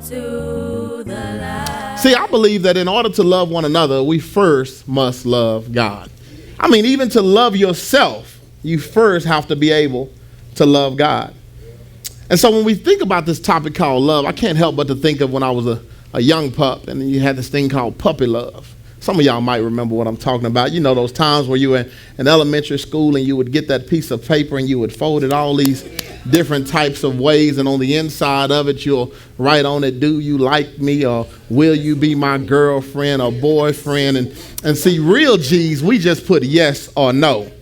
to the light. See, I believe that in order to love one another, we first must love God. I mean, even to love yourself, you first have to be able to love God. And so when we think about this topic called love, I can't help but to think of when I was a young pup, and you had this thing called puppy love. Some of y'all might remember what I'm talking about. You know, those times where you were in elementary school and you would get that piece of paper and you would fold it all these different types of ways, and on the inside of it you'll write on it, do you like me, or will you be my girlfriend or boyfriend? And see, real G's, we just put yes or no.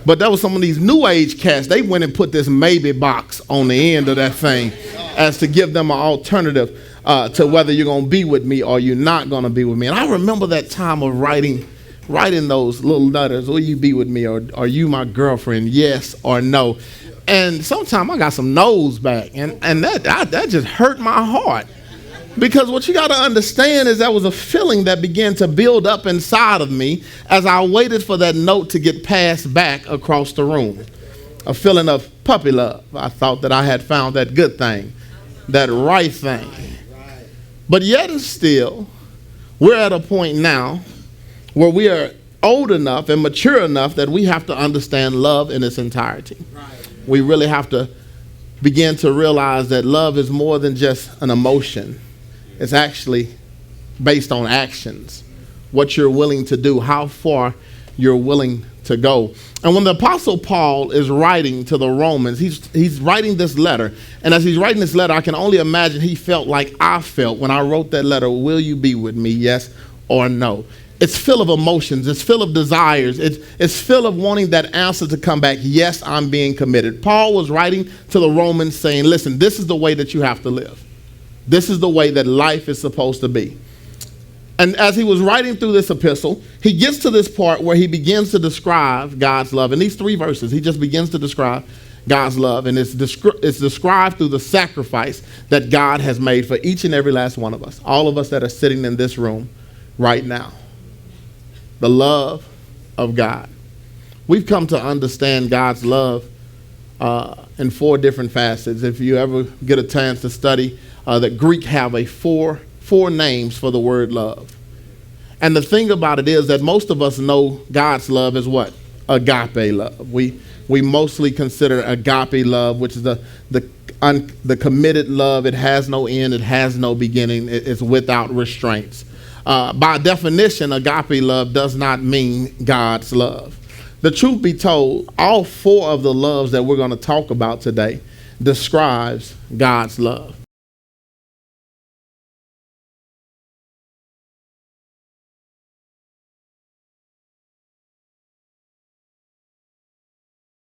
But there was some of these new age cats, they went and put this maybe box on the end of that thing as to give them an alternative to whether you're going to be with me or you're not going to be with me. And I remember that time of writing those little letters, will you be with me, or are you my girlfriend, yes or no? And sometimes I got some no's back, and that just hurt my heart. Because what you got to understand is that was a feeling that began to build up inside of me as I waited for that note to get passed back across the room. A feeling of puppy love. I thought that I had found that good thing, that right thing. But yet and still, we're at a point now where we are old enough and mature enough that we have to understand love in its entirety. We really have to begin to realize that love is more than just an emotion. It's actually based on actions, what you're willing to do, how far you're willing to go. And when the Apostle Paul is writing to the Romans, he's writing this letter. And as he's writing this letter, I can only imagine he felt like I felt when I wrote that letter, will you be with me, yes or no? It's full of emotions. It's full of desires. It's full of wanting that answer to come back, yes, I'm being committed. Paul was writing to the Romans saying, listen, this is the way that you have to live. This is the way that life is supposed to be. And as he was writing through this epistle, he gets to this part where he begins to describe God's love. In these 3 verses, he just begins to describe God's love. And it's described through the sacrifice that God has made for each and every last one of us, all of us that are sitting in this room right now. The love of God. We've come to understand God's love in 4 different facets. If you ever get a chance to study, the Greek have four names for the word love. And the thing about it is that most of us know God's love as what? Agape love. We mostly consider agape love, which is the committed love. It has no end. It has no beginning. It's without restraints. By definition, agape love does not mean God's love. The truth be told, all 4 of the loves that we're going to talk about today describes God's love.